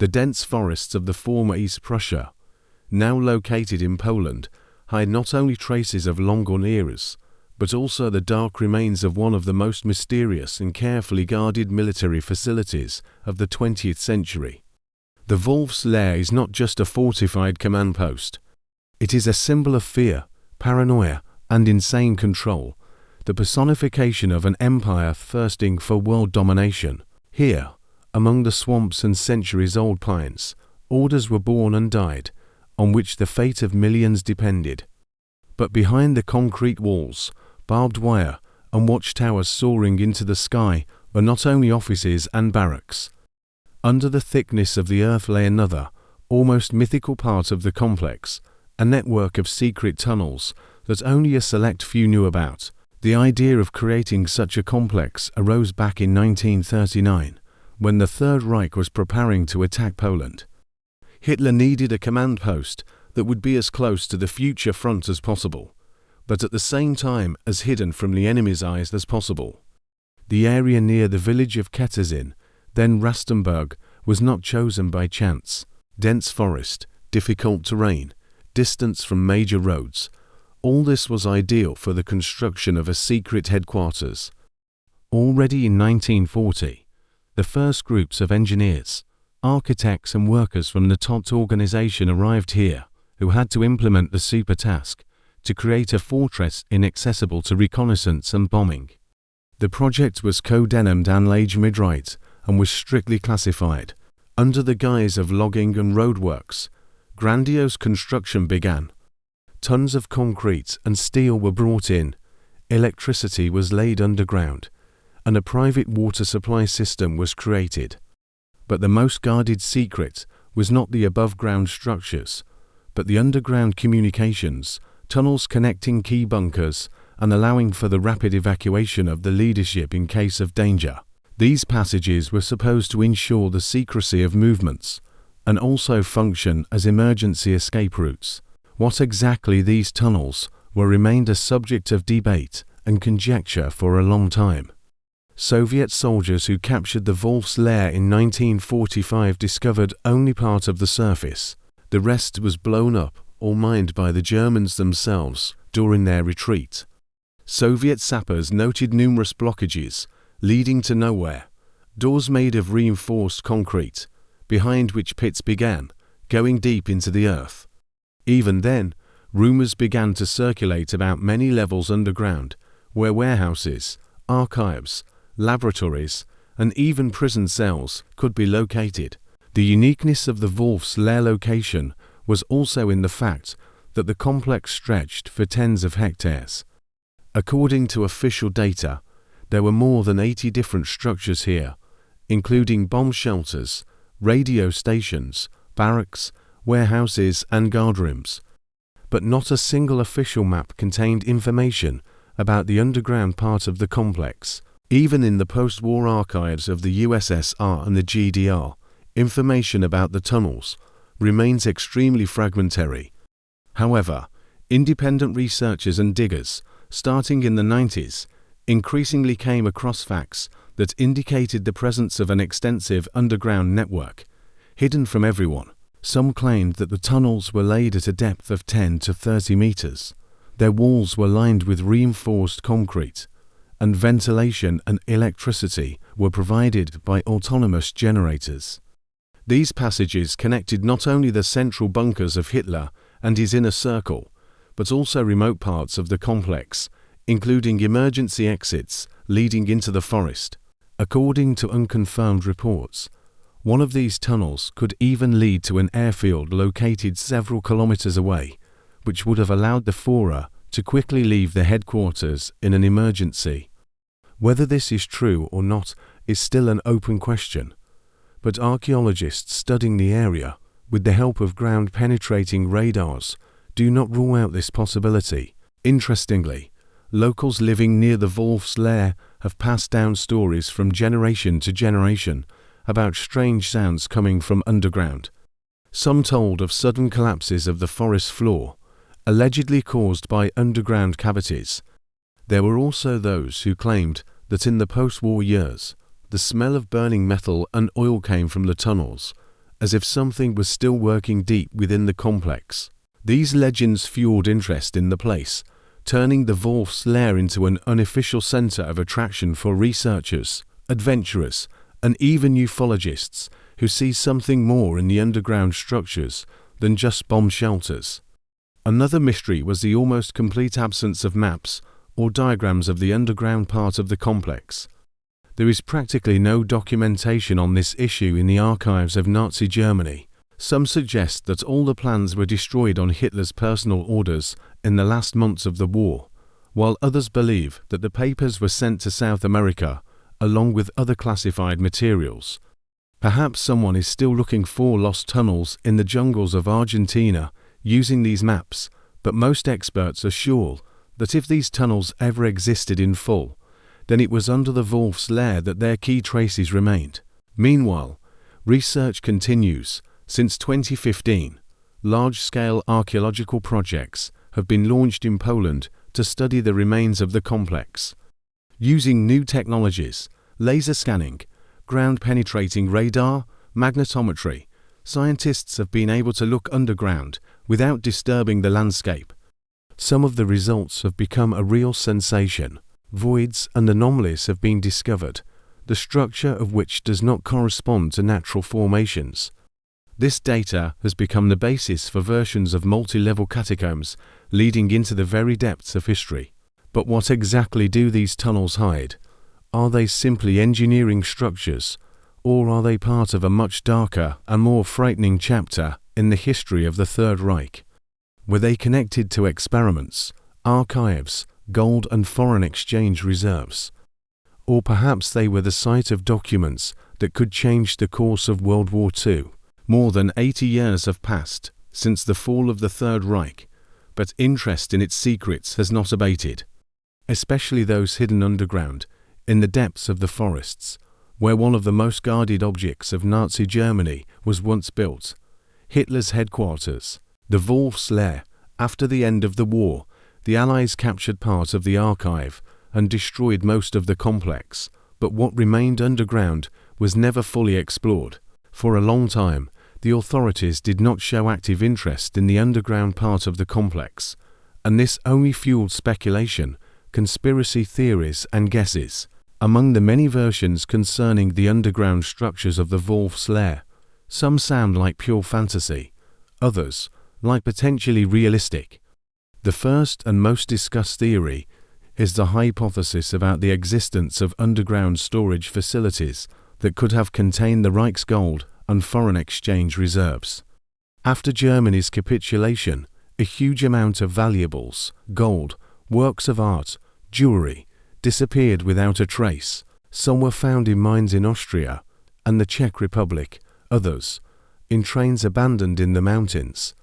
The dense forests of the former East Prussia, now located in Poland, hide not only traces of long-gone eras, but also the dark remains of one of the most mysterious and carefully guarded military facilities of the 20th century. The Wolf's Lair is not just a fortified command post. It is a symbol of fear, paranoia, and insane control, the personification of an empire thirsting for world domination. Here, among the swamps and centuries-old pines, orders were born and died, on which the fate of millions depended. But behind the concrete walls, barbed wire, and watchtowers soaring into the sky were not only offices and barracks. Under the thickness of the earth lay another, almost mythical part of the complex, a network of secret tunnels that only a select few knew about. The idea of creating such a complex arose back in 1939, when the Third Reich was preparing to attack Poland. Hitler needed a command post that would be as close to the future front as possible, but at the same time as hidden from the enemy's eyes as possible. The area near the village of Ketterzin, then Rastenburg, was not chosen by chance. Dense forest, difficult terrain, distance from major roads, all this was ideal for the construction of a secret headquarters. Already in 1940, the first groups of engineers, architects and workers from the TOT organization arrived here, who had to implement the super task to create a fortress inaccessible to reconnaissance and bombing. The project was codenamed Anlage Midreit and was strictly classified. Under the guise of logging and roadworks, grandiose construction began. Tons of concrete and steel were brought in, electricity was laid underground, and a private water supply system was created. But the most guarded secret was not the above-ground structures, but the underground communications, tunnels connecting key bunkers and allowing for the rapid evacuation of the leadership in case of danger. These passages were supposed to ensure the secrecy of movements and also function as emergency escape routes. What exactly these tunnels were remained a subject of debate and conjecture for a long time. Soviet soldiers who captured the Wolf's Lair in 1945 discovered only part of the surface. The rest was blown up or mined by the Germans themselves during their retreat. Soviet sappers noted numerous blockages leading to nowhere, doors made of reinforced concrete, behind which pits began, going deep into the earth. Even then, rumors began to circulate about many levels underground, where warehouses, archives, laboratories, and even prison cells could be located. The uniqueness of the Wolf's Lair location was also in the fact that the complex stretched for tens of hectares. According to official data, there were more than 80 different structures here, including bomb shelters, radio stations, barracks, warehouses and guardrooms. But not a single official map contained information about the underground part of the complex. Even in the post-war archives of the USSR and the GDR, information about the tunnels remains extremely fragmentary. However, independent researchers and diggers, starting in the 90s, increasingly came across facts that indicated the presence of an extensive underground network, hidden from everyone. Some claimed that the tunnels were laid at a depth of 10 to 30 meters. Their walls were lined with reinforced concrete, and ventilation and electricity were provided by autonomous generators. These passages connected not only the central bunkers of Hitler and his inner circle, but also remote parts of the complex, including emergency exits leading into the forest. According to unconfirmed reports, one of these tunnels could even lead to an airfield located several kilometers away, which would have allowed the Führer to quickly leave the headquarters in an emergency. Whether this is true or not is still an open question, but archaeologists studying the area, with the help of ground-penetrating radars, do not rule out this possibility. Interestingly, locals living near the Wolf's Lair have passed down stories from generation to generation about strange sounds coming from underground. Some told of sudden collapses of the forest floor, allegedly caused by underground cavities. There were also those who claimed that in the post-war years, the smell of burning metal and oil came from the tunnels, as if something was still working deep within the complex. These legends fueled interest in the place, turning the Wolf's Lair into an unofficial center of attraction for researchers, adventurers, and even ufologists who see something more in the underground structures than just bomb shelters. Another mystery was the almost complete absence of maps or diagrams of the underground part of the complex. There is practically no documentation on this issue in the archives of Nazi Germany. Some suggest that all the plans were destroyed on Hitler's personal orders in the last months of the war, while others believe that the papers were sent to South America along with other classified materials. Perhaps someone is still looking for lost tunnels in the jungles of Argentina using these maps, but most experts are sure that if these tunnels ever existed in full, then it was under the Wolf's Lair that their key traces remained. Meanwhile, research continues. Since 2015, large-scale archaeological projects have been launched in Poland to study the remains of the complex. Using new technologies, laser scanning, ground-penetrating radar, magnetometry, scientists have been able to look underground without disturbing the landscape. Some of the results have become a real sensation. Voids and anomalies have been discovered, the structure of which does not correspond to natural formations. This data has become the basis for versions of multi-level catacombs leading into the very depths of history. But what exactly do these tunnels hide? Are they simply engineering structures, or are they part of a much darker and more frightening chapter in the history of the Third Reich? Were they connected to experiments, archives, gold and foreign exchange reserves? Or perhaps they were the site of documents that could change the course of World War II. More than 80 years have passed since the fall of the Third Reich, but interest in its secrets has not abated, especially those hidden underground, in the depths of the forests, where one of the most guarded objects of Nazi Germany was once built, Hitler's headquarters, the Wolf's Lair. After the end of the war, the Allies captured part of the archive and destroyed most of the complex, but what remained underground was never fully explored. For a long time, the authorities did not show active interest in the underground part of the complex, and this only fueled speculation, conspiracy theories and guesses. Among the many versions concerning the underground structures of the Wolf's Lair, some sound like pure fantasy, others like potentially realistic. The first and most discussed theory is the hypothesis about the existence of underground storage facilities that could have contained the Reich's gold and foreign exchange reserves. After Germany's capitulation, a huge amount of valuables, gold, works of art, jewelry, disappeared without a trace. Some were found in mines in Austria and the Czech Republic, others in trains abandoned in the mountains.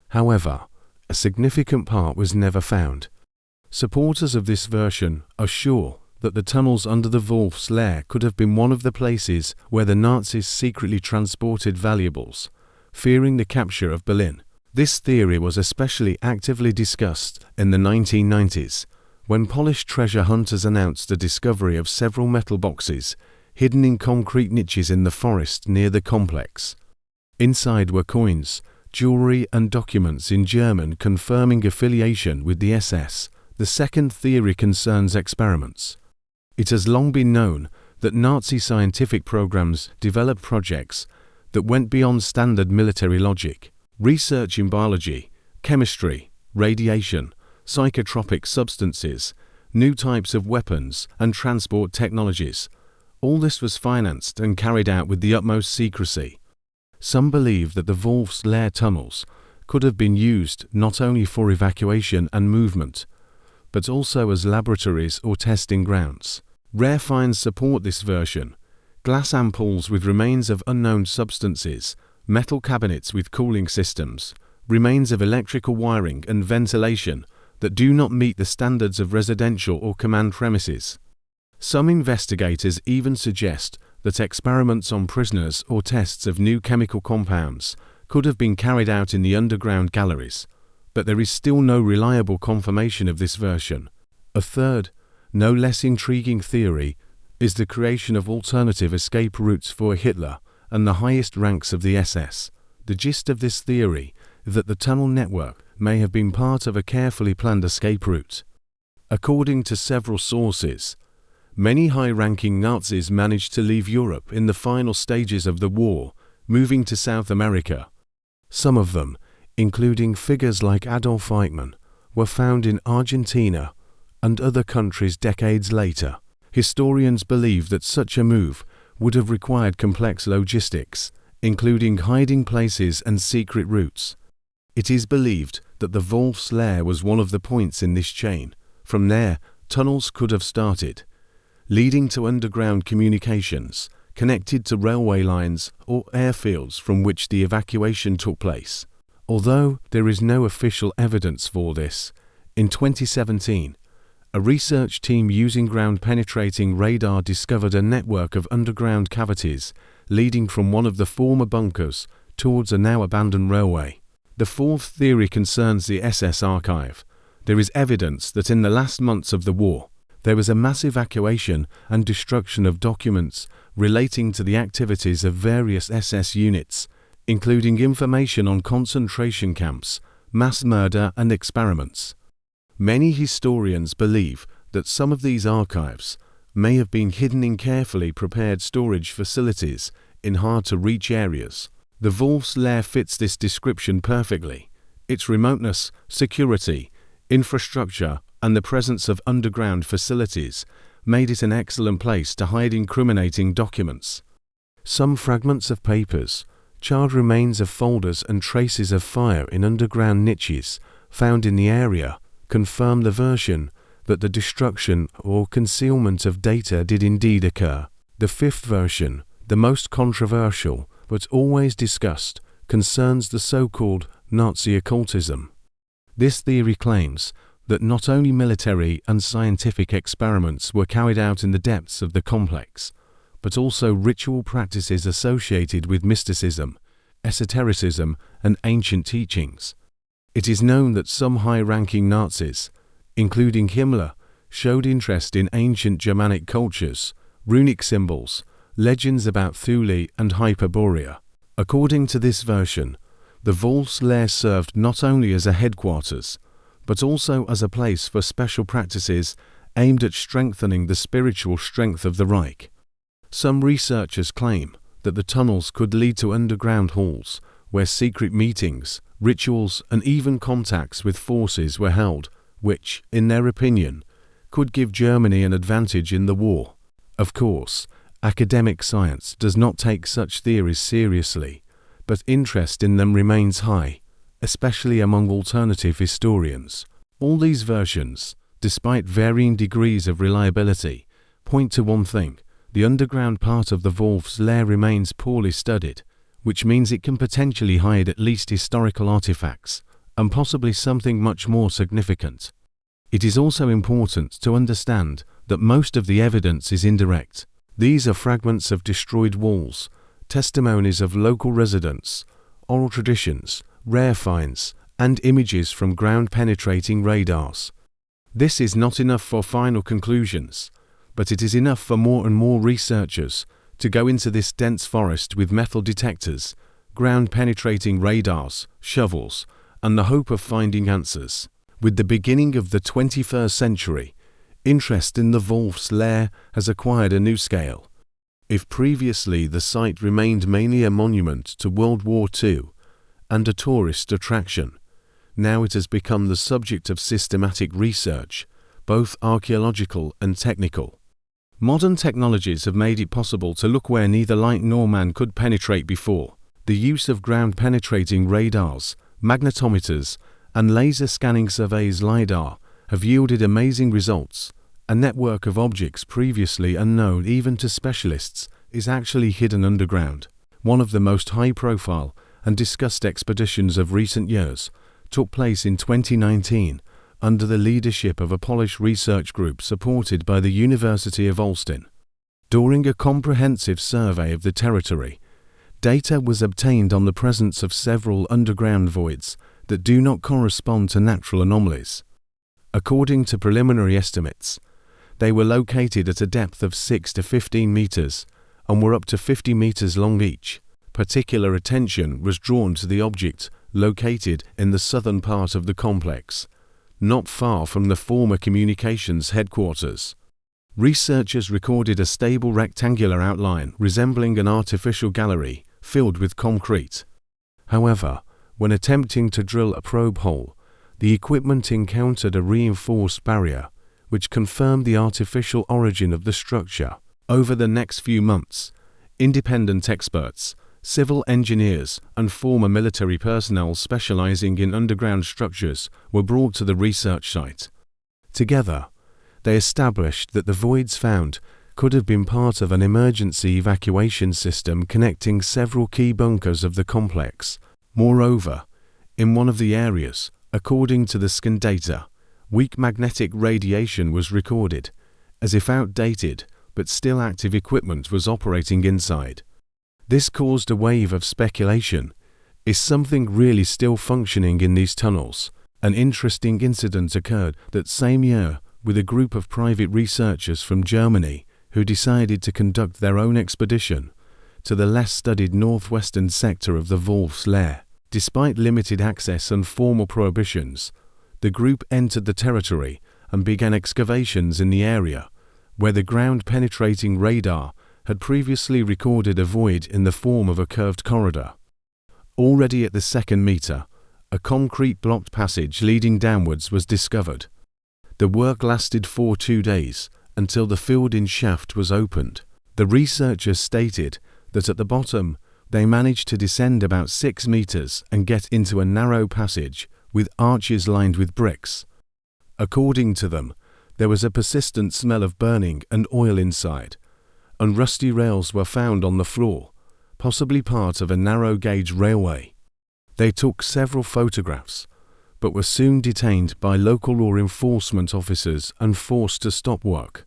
However, a significant part was never found. Supporters of this version are sure that the tunnels under the Wolf's Lair could have been one of the places where the Nazis secretly transported valuables, fearing the capture of Berlin. This theory was especially actively discussed in the 1990s, when Polish treasure hunters announced the discovery of several metal boxes hidden in concrete niches in the forest near the complex. Inside were coins, jewelry and documents in German confirming affiliation with the SS. The second theory concerns experiments. It has long been known that Nazi scientific programs developed projects that went beyond standard military logic. Research in biology, chemistry, radiation, psychotropic substances, new types of weapons and transport technologies. All this was financed and carried out with the utmost secrecy. Some believe that the Wolf's Lair tunnels could have been used not only for evacuation and movement, but also as laboratories or testing grounds. Rare finds support this version: glass ampoules with remains of unknown substances, metal cabinets with cooling systems, remains of electrical wiring and ventilation that do not meet the standards of residential or command premises. Some investigators even suggest that experiments on prisoners or tests of new chemical compounds could have been carried out in the underground galleries, but there is still no reliable confirmation of this version. A third, no less intriguing theory is the creation of alternative escape routes for Hitler and the highest ranks of the SS. The gist of this theory is that the tunnel network may have been part of a carefully planned escape route. According to several sources, many high-ranking Nazis managed to leave Europe in the final stages of the war, moving to South America. Some of them, including figures like Adolf Hitler, were found in Argentina and other countries decades later. Historians believe that such a move would have required complex logistics, including hiding places and secret routes. It is believed that the Wolf's Lair was one of the points in this chain. From there, tunnels could have started, leading to underground communications, connected to railway lines or airfields from which the evacuation took place. Although there is no official evidence for this, in 2017, a research team using ground-penetrating radar discovered a network of underground cavities leading from one of the former bunkers towards a now abandoned railway. The fourth theory concerns the SS archive. There is evidence that in the last months of the war, there was a mass evacuation and destruction of documents relating to the activities of various SS units, including information on concentration camps, mass murder and experiments. Many historians believe that some of these archives may have been hidden in carefully prepared storage facilities in hard-to-reach areas. The Wolf's Lair fits this description perfectly. Its remoteness, security, infrastructure, and the presence of underground facilities made it an excellent place to hide incriminating documents. Some fragments of papers, charred remains of folders and traces of fire in underground niches found in the area confirm the version that the destruction or concealment of data did indeed occur. The fifth version, the most controversial but always discussed, concerns the so-called Nazi occultism. This theory claims that not only military and scientific experiments were carried out in the depths of the complex, but also ritual practices associated with mysticism, esotericism, and ancient teachings. It is known that some high-ranking Nazis, including Himmler, showed interest in ancient Germanic cultures, runic symbols, legends about Thule and Hyperborea. According to this version, the Wolf's Lair served not only as a headquarters, but also as a place for special practices aimed at strengthening the spiritual strength of the Reich. Some researchers claim that the tunnels could lead to underground halls, where secret meetings, rituals, and even contacts with forces were held, which, in their opinion, could give Germany an advantage in the war. Of course, academic science does not take such theories seriously, but interest in them remains high, especially among alternative historians. All these versions, despite varying degrees of reliability, point to one thing: the underground part of the Wolf's Lair remains poorly studied, which means it can potentially hide at least historical artifacts, and possibly something much more significant. It is also important to understand that most of the evidence is indirect. These are fragments of destroyed walls, testimonies of local residents, oral traditions, rare finds, and images from ground-penetrating radars. This is not enough for final conclusions, but it is enough for more and more researchers to go into this dense forest with metal detectors, ground-penetrating radars, shovels, and the hope of finding answers. With the beginning of the 21st century, interest in the Wolf's Lair has acquired a new scale. If previously the site remained mainly a monument to World War II and a tourist attraction, now it has become the subject of systematic research, both archaeological and technical. Modern technologies have made it possible to look where neither light nor man could penetrate before. The use of ground-penetrating radars, magnetometers, and laser scanning surveys LiDAR have yielded amazing results. A network of objects previously unknown even to specialists is actually hidden underground. One of the most high-profile and discussed expeditions of recent years took place in 2019 under the leadership of a Polish research group supported by the University of Olsztyn. During a comprehensive survey of the territory, data was obtained on the presence of several underground voids that do not correspond to natural anomalies. According to preliminary estimates, they were located at a depth of 6 to 15 meters and were up to 50 meters long each. Particular attention was drawn to the object located in the southern part of the complex, not far from the former communications headquarters. Researchers recorded a stable rectangular outline resembling an artificial gallery filled with concrete. However, when attempting to drill a probe hole, the equipment encountered a reinforced barrier, which confirmed the artificial origin of the structure. Over the next few months, independent experts, civil engineers, and former military personnel specializing in underground structures were brought to the research site. Together, they established that the voids found could have been part of an emergency evacuation system connecting several key bunkers of the complex. Moreover, in one of the areas, according to the scan data, weak magnetic radiation was recorded, as if outdated but still active equipment was operating inside. This caused a wave of speculation. Is something really still functioning in these tunnels? An interesting incident occurred that same year with a group of private researchers from Germany who decided to conduct their own expedition to the less studied northwestern sector of the Wolf's Lair. Despite limited access and formal prohibitions, the group entered the territory and began excavations in the area, where the ground-penetrating radar had previously recorded a void in the form of a curved corridor. Already at the second meter, a concrete blocked passage leading downwards was discovered. The work lasted for 2 days, until the filled-in shaft was opened. The researchers stated that at the bottom, they managed to descend about 6 meters and get into a narrow passage with arches lined with bricks. According to them, there was a persistent smell of burning and oil inside, and rusty rails were found on the floor, possibly part of a narrow-gauge railway. They took several photographs, but were soon detained by local law enforcement officers and forced to stop work.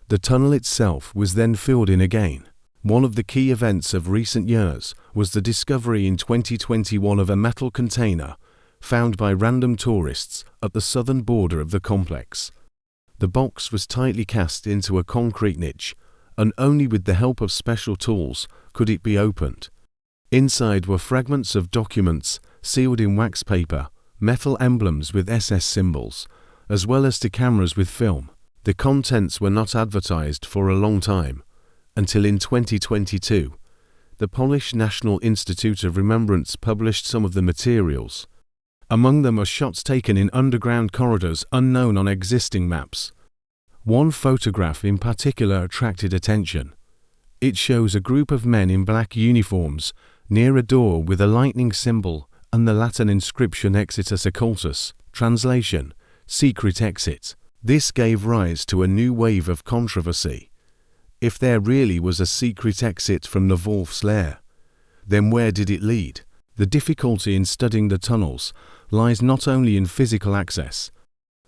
The tunnel itself was then filled in again. One of the key events of recent years was the discovery in 2021 of a metal container found by random tourists at the southern border of the complex. The box was tightly cast into a concrete niche, and only with the help of special tools could it be opened. Inside were fragments of documents sealed in wax paper, metal emblems with SS symbols, as well as to cameras with film. The contents were not advertised for a long time, until in 2022, the Polish National Institute of Remembrance published some of the materials. Among them are shots taken in underground corridors unknown on existing maps. One photograph in particular attracted attention. It shows a group of men in black uniforms near a door with a lightning symbol and the Latin inscription Exitus Occultus, translation, secret exit. This gave rise to a new wave of controversy. If there really was a secret exit from the Wolf's Lair, then where did it lead? The difficulty in studying the tunnels lies not only in physical access.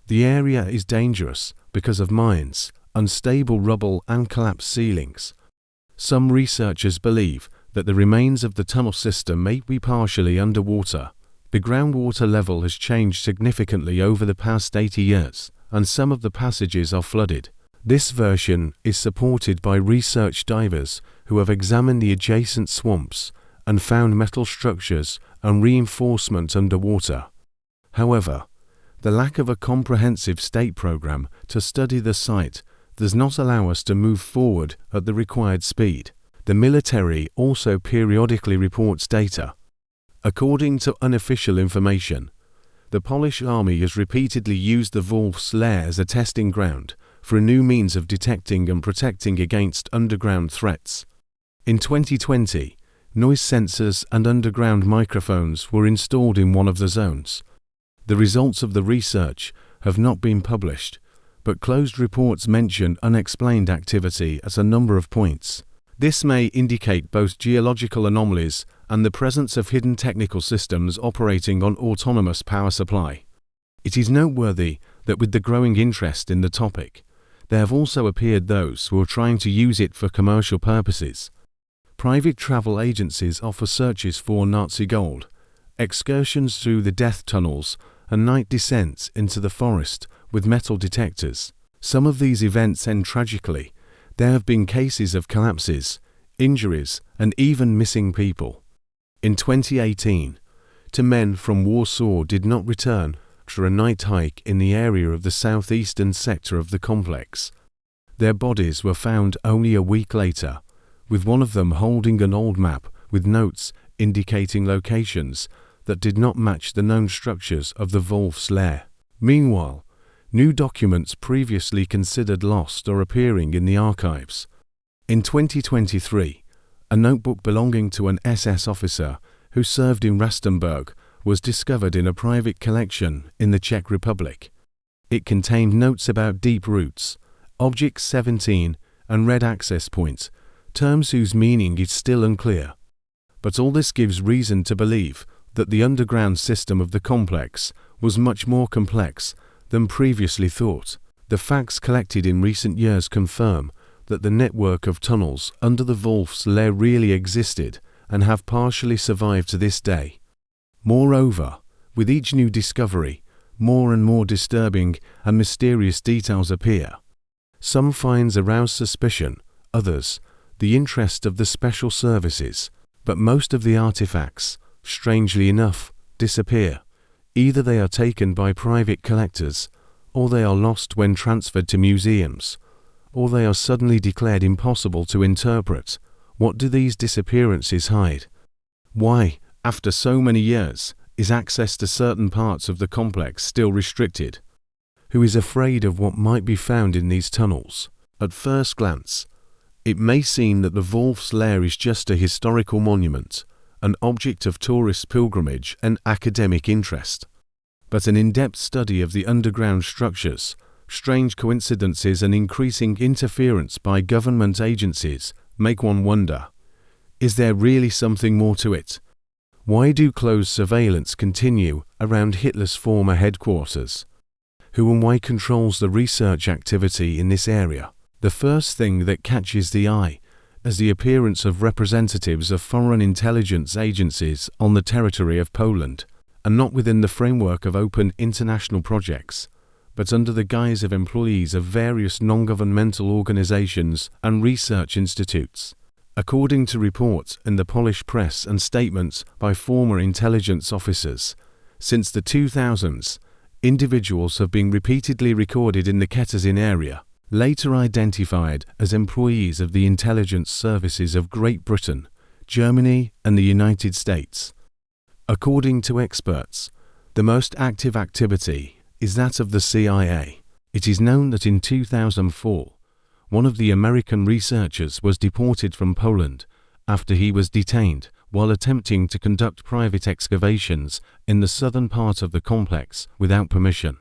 The area is dangerous because of mines, unstable rubble and collapsed ceilings. Some researchers believe that the remains of the tunnel system may be partially underwater. The groundwater level has changed significantly over the past 80 years, and some of the passages are flooded. This version is supported by research divers who have examined the adjacent swamps and found metal structures and reinforcement underwater. However, the lack of a comprehensive state program to study the site does not allow us to move forward at the required speed. The military also periodically reports data. According to unofficial information, the Polish army has repeatedly used the Wolf's Lair as a testing ground for a new means of detecting and protecting against underground threats. In 2020, noise sensors and underground microphones were installed in one of the zones. The results of the research have not been published, but closed reports mention unexplained activity at a number of points. This may indicate both geological anomalies and the presence of hidden technical systems operating on autonomous power supply. It is noteworthy that with the growing interest in the topic, there have also appeared those who are trying to use it for commercial purposes. Private travel agencies offer searches for Nazi gold, excursions through the death tunnels, and night descents into the forest with metal detectors. Some of these events end tragically. There have been cases of collapses, injuries, and even missing people. In 2018, two men from Warsaw did not return after a night hike in the area of the southeastern sector of the complex. Their bodies were found only a week later, with one of them holding an old map with notes indicating locations that did not match the known structures of the Wolf's Lair. Meanwhile, new documents previously considered lost are appearing in the archives. In 2023, a notebook belonging to an SS officer who served in Rastenburg was discovered in a private collection in the Czech Republic. It contained notes about deep roots, Object 17, and red access points, terms whose meaning is still unclear. But all this gives reason to believe that the underground system of the complex was much more complex than previously thought. The facts collected in recent years confirm that the network of tunnels under the Wolf's Lair really existed and have partially survived to this day. Moreover, with each new discovery, more and more disturbing and mysterious details appear. Some finds arouse suspicion, others, the interest of the special services, but most of the artifacts, strangely enough, disappear. Either they are taken by private collectors, or they are lost when transferred to museums, or they are suddenly declared impossible to interpret. What do these disappearances hide? Why, after so many years, is access to certain parts of the complex still restricted? Who is afraid of what might be found in these tunnels? At first glance, it may seem that the Wolf's Lair is just a historical monument, an object of tourist pilgrimage and academic interest. But an in-depth study of the underground structures, strange coincidences and increasing interference by government agencies make one wonder, is there really something more to it? Why do closed surveillance continue around Hitler's former headquarters? Who and why controls the research activity in this area? The first thing that catches the eye is the appearance of representatives of foreign intelligence agencies on the territory of Poland, and not within the framework of open international projects, but under the guise of employees of various non-governmental organizations and research institutes. According to reports in the Polish press and statements by former intelligence officers, since the 2000s, individuals have been repeatedly recorded in the Ketezin area, later identified as employees of the intelligence services of Great Britain, Germany, and the United States. According to experts, the most active activity is that of the CIA. It is known that in 2004, one of the American researchers was deported from Poland after he was detained while attempting to conduct private excavations in the southern part of the complex without permission.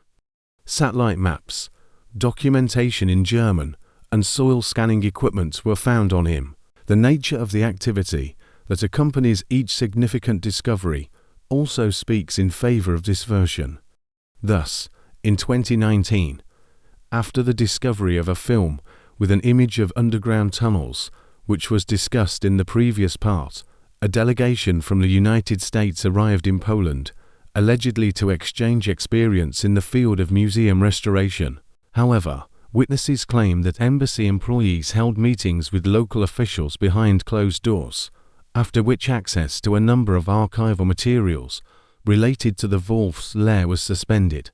Satellite maps, documentation in German, and soil scanning equipment were found on him. The nature of the activity that accompanies each significant discovery also speaks in favor of this version. Thus, in 2019, after the discovery of a film with an image of underground tunnels, which was discussed in the previous part, a delegation from the United States arrived in Poland, allegedly to exchange experience in the field of museum restoration. However, witnesses claim that embassy employees held meetings with local officials behind closed doors, after which access to a number of archival materials related to the Wolf's Lair was suspended.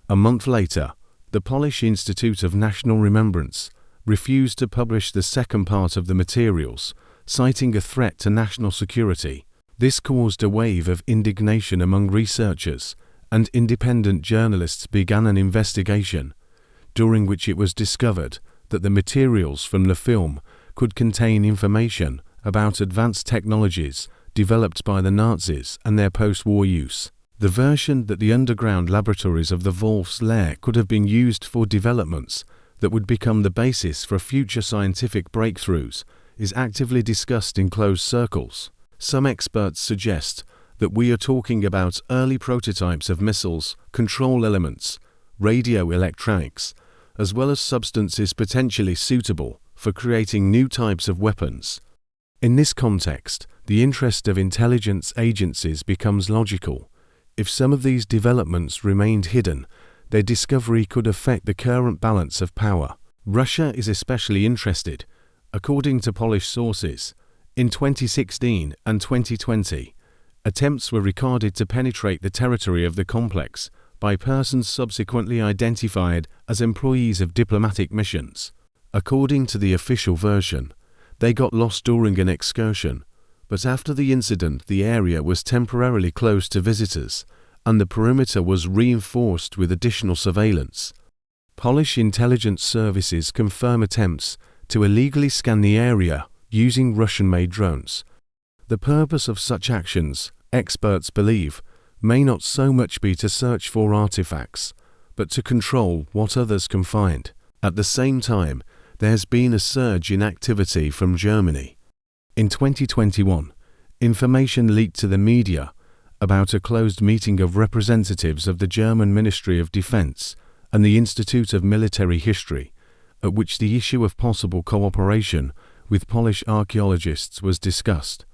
A month later, the Polish Institute of National Remembrance refused to publish the second part of the materials, citing a threat to national security. This caused a wave of indignation among researchers, and independent journalists began an investigation, during which it was discovered that the materials from the film could contain information about advanced technologies developed by the Nazis and their post-war use. The version that the underground laboratories of the Wolf's Lair could have been used for developments that would become the basis for future scientific breakthroughs is actively discussed in closed circles. Some experts suggest that we are talking about early prototypes of missiles, control elements, radio electronics, as well as substances potentially suitable for creating new types of weapons. In this context, the interest of intelligence agencies becomes logical. If some of these developments remained hidden, their discovery could affect the current balance of power. Russia is especially interested. According to Polish sources, In 2016 and 2020, attempts were recorded to penetrate the territory of the complex by persons subsequently identified as employees of diplomatic missions. According to the official version, they got lost during an excursion, but after the incident the area was temporarily closed to visitors and the perimeter was reinforced with additional surveillance. Polish intelligence services confirm attempts to illegally scan the area using Russian-made drones. The purpose of such actions, experts believe, may not so much be to search for artifacts, but to control what others can find. At the same time, there has been a surge in activity from Germany. In 2021, information leaked to the media about a closed meeting of representatives of the German Ministry of Defense and the Institute of Military History, at which the issue of possible cooperation with Polish archaeologists was discussed.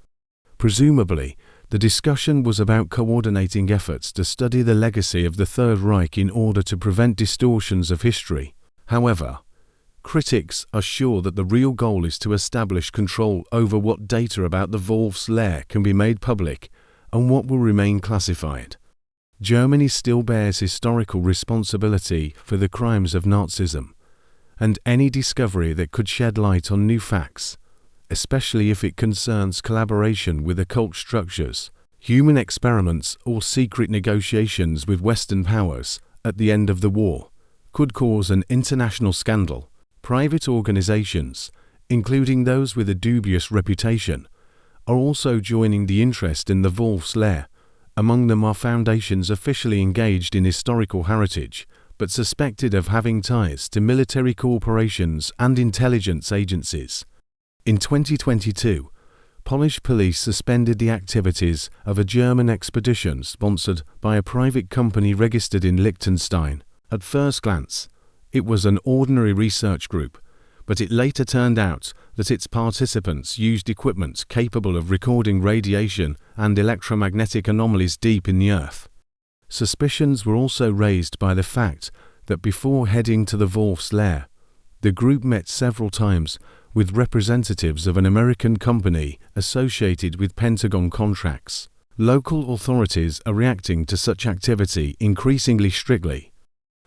Presumably, the discussion was about coordinating efforts to study the legacy of the Third Reich in order to prevent distortions of history. However, critics are sure that the real goal is to establish control over what data about the Wolf's Lair can be made public and what will remain classified. Germany still bears historical responsibility for the crimes of Nazism, and any discovery that could shed light on new facts, especially if it concerns collaboration with occult structures, human experiments or secret negotiations with Western powers at the end of the war, could cause an international scandal. Private organizations, including those with a dubious reputation, are also joining the interest in the Wolf's Lair. Among them are foundations officially engaged in historical heritage, but suspected of having ties to military corporations and intelligence agencies. In 2022, Polish police suspended the activities of a German expedition sponsored by a private company registered in Liechtenstein. At first glance, it was an ordinary research group, but it later turned out that its participants used equipment capable of recording radiation and electromagnetic anomalies deep in the earth. Suspicions were also raised by the fact that before heading to the Wolf's Lair, the group met several times with representatives of an American company associated with Pentagon contracts. Local authorities are reacting to such activity increasingly strictly.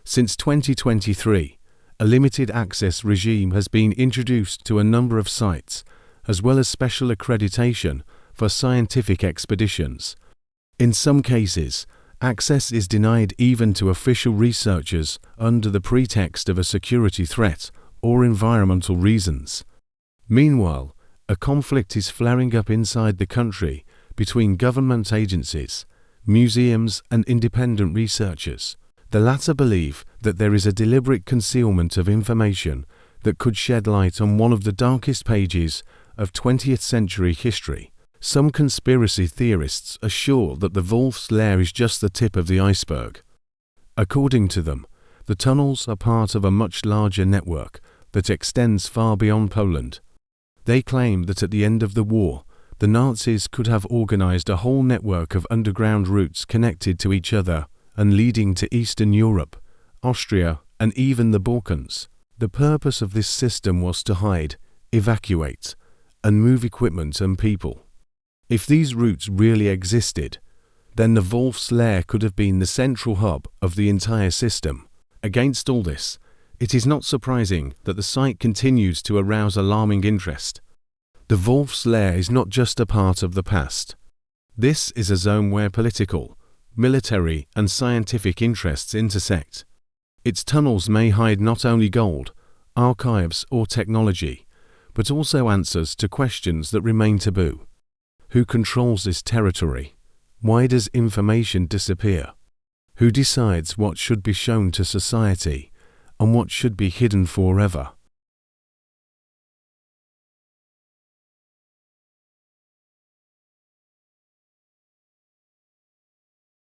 Since 2023, a limited access regime has been introduced to a number of sites, as well as special accreditation for scientific expeditions. In some cases, access is denied even to official researchers under the pretext of a security threat or environmental reasons. Meanwhile, a conflict is flaring up inside the country between government agencies, museums, and independent researchers. The latter believe that there is a deliberate concealment of information that could shed light on one of the darkest pages of 20th century history. Some conspiracy theorists are sure that the Wolf's Lair is just the tip of the iceberg. According to them, the tunnels are part of a much larger network that extends far beyond Poland. They claim that at the end of the war, the Nazis could have organized a whole network of underground routes connected to each other and leading to Eastern Europe, Austria, and even the Balkans. The purpose of this system was to hide, evacuate, and move equipment and people. If these routes really existed, then the Wolf's Lair could have been the central hub of the entire system. Against all this, it is not surprising that the site continues to arouse alarming interest. The Wolf's Lair is not just a part of the past. This is a zone where political, military, and scientific interests intersect. Its tunnels may hide not only gold, archives, or technology, but also answers to questions that remain taboo. Who controls this territory? Why does information disappear? Who decides what should be shown to society and what should be hidden forever?